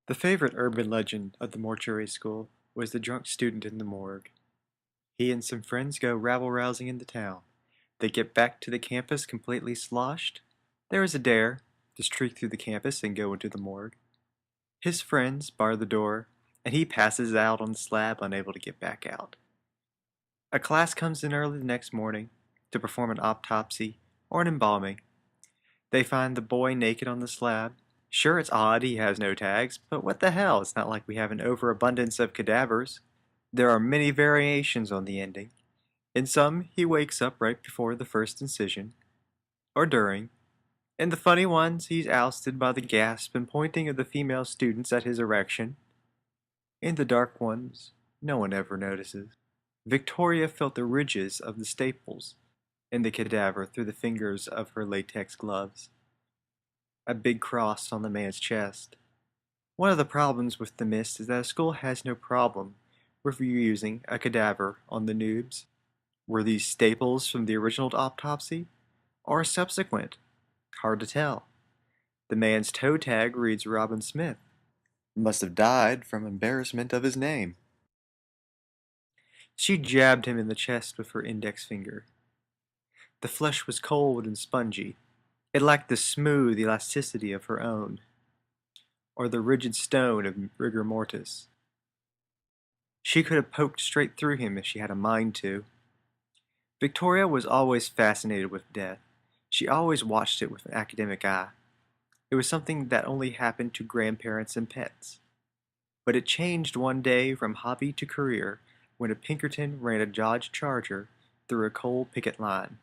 The favorite urban legend of the mortuary school was the drunk student in the morgue. He and some friends go rabble-rousing in the town. They get back to the campus completely sloshed. There is a dare to streak through the campus and go into the morgue. His friends bar the door, and he passes out on the slab, unable to get back out. A class comes in early the next morning to perform an autopsy or an embalming. They find the boy naked on the slab. Sure, it's odd he has no tags, but what the hell? It's not like we have an overabundance of cadavers. There are many variations on the ending. In some, he wakes up right before the first incision, or during. In the funny ones, he's ousted by the gasp and pointing of the female students at his erection. In the dark ones, no one ever notices. Victoria felt the ridges of the staples in the cadaver through the fingers of her latex gloves. A big cross on the man's chest. One of the problems with the mist is that a school has no problem with reusing a cadaver on the noobs. Were these staples from the original autopsy or subsequent? Hard to tell. The man's toe tag reads Robin Smith. Must have died from embarrassment of his name. She jabbed him in the chest with her index finger. The flesh was cold and spongy. It lacked the smooth elasticity of her own, or the rigid stone of rigor mortis. She could have poked straight through him if she had a mind to. Victoria was always fascinated with death. She always watched it with an academic eye. It was something that only happened to grandparents and pets. But it changed one day from hobby to career when a Pinkerton ran a Dodge Charger through a coal picket line.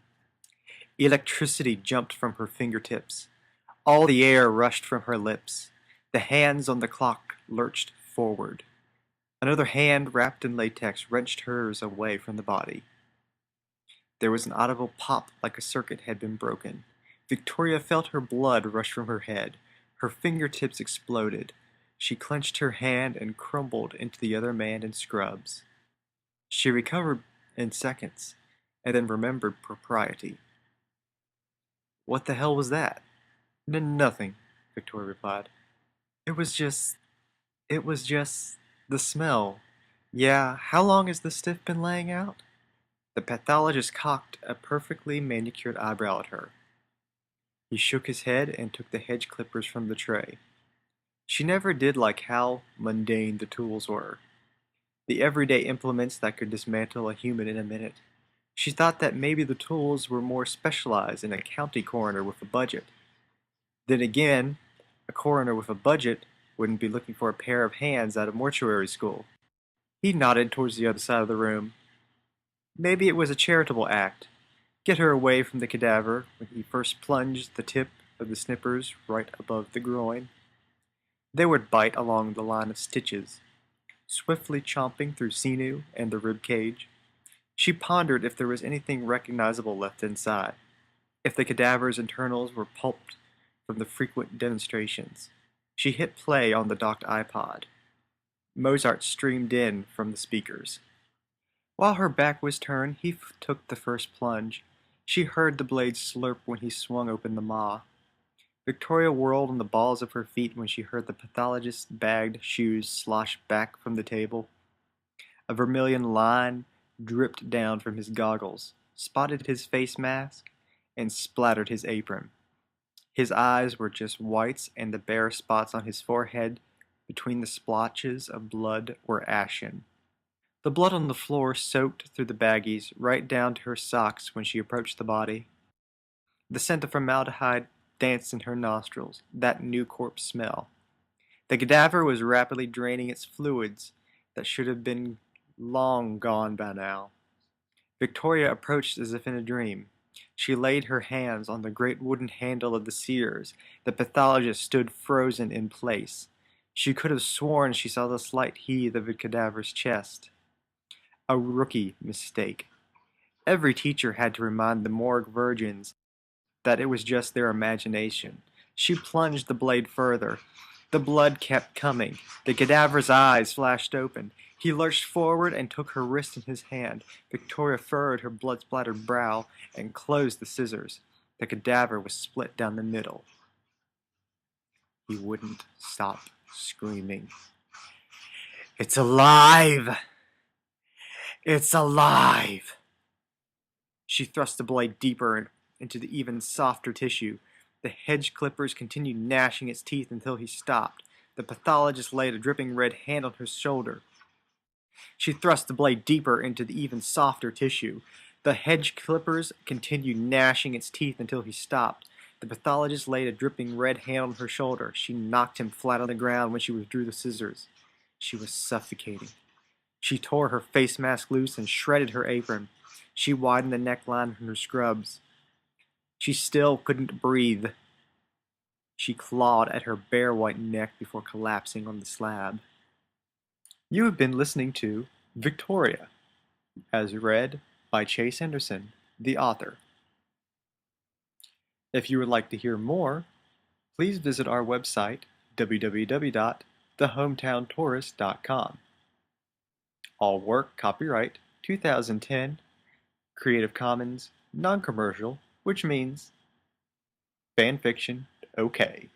Electricity jumped from her fingertips. All the air rushed from her lips. The hands on the clock lurched forward. Another hand wrapped in latex wrenched hers away from the body. There was an audible pop like a circuit had been broken. Victoria felt her blood rush from her head. Her fingertips exploded. She clenched her hand and crumbled into the other man in scrubs. She recovered in seconds, and then remembered propriety. What the hell was that? Nothing, Victoria replied. It was just... it was just... the smell. Yeah, how long has the stiff been laying out? The pathologist cocked a perfectly manicured eyebrow at her. He shook his head and took the hedge clippers from the tray. She never did like how mundane the tools were. The everyday implements that could dismantle a human in a minute. She thought that maybe the tools were more specialized in a county coroner with a budget. Then again, a coroner with a budget wouldn't be looking for a pair of hands at a mortuary school. He nodded towards the other side of the room. Maybe it was a charitable act. Get her away from the cadaver when he first plunged the tip of the snippers right above the groin. They would bite along the line of stitches, swiftly chomping through sinew and the rib cage. She pondered if there was anything recognizable left inside, if the cadaver's internals were pulped from the frequent demonstrations. She hit play on the docked iPod. Mozart streamed in from the speakers. While her back was turned, he took the first plunge. She heard the blade slurp when he swung open the maw. Victoria whirled on the balls of her feet when she heard the pathologist's bagged shoes slosh back from the table. A vermilion line dripped down from his goggles, spotted his face mask, and splattered his apron. His eyes were just whites, and the bare spots on his forehead between the splotches of blood were ashen. The blood on the floor soaked through the baggies right down to her socks when she approached the body. The scent of formaldehyde danced in her nostrils, that new corpse smell. The cadaver was rapidly draining its fluids that should have been long gone by now. Victoria approached as if in a dream. She laid her hands on the great wooden handle of the sears. The pathologist stood frozen in place. She could have sworn she saw the slight heave of the cadaver's chest. A rookie mistake. Every teacher had to remind the morgue virgins that it was just their imagination. She plunged the blade further. The blood kept coming. The cadaver's eyes flashed open. He lurched forward and took her wrist in his hand. Victoria furrowed her blood-splattered brow and closed the scissors. The cadaver was split down the middle. He wouldn't stop screaming, "It's alive! It's alive!" She thrust the blade deeper into the even softer tissue. The hedge clippers continued gnashing its teeth until he stopped. The pathologist laid a dripping red hand on her shoulder. She thrust the blade deeper into the even softer tissue. The hedge clippers continued gnashing its teeth until he stopped. The pathologist laid a dripping red hand on her shoulder. She knocked him flat on the ground when she withdrew the scissors. She was suffocating. She tore her face mask loose and shredded her apron. She widened the neckline on her scrubs. She still couldn't breathe. She clawed at her bare white neck before collapsing on the slab. You have been listening to Victoria, as read by Chase Henderson, the author. If you would like to hear more, please visit our website, www.thehometowntourist.com. All work copyright 2010, Creative Commons, non-commercial, which means fan fiction, okay.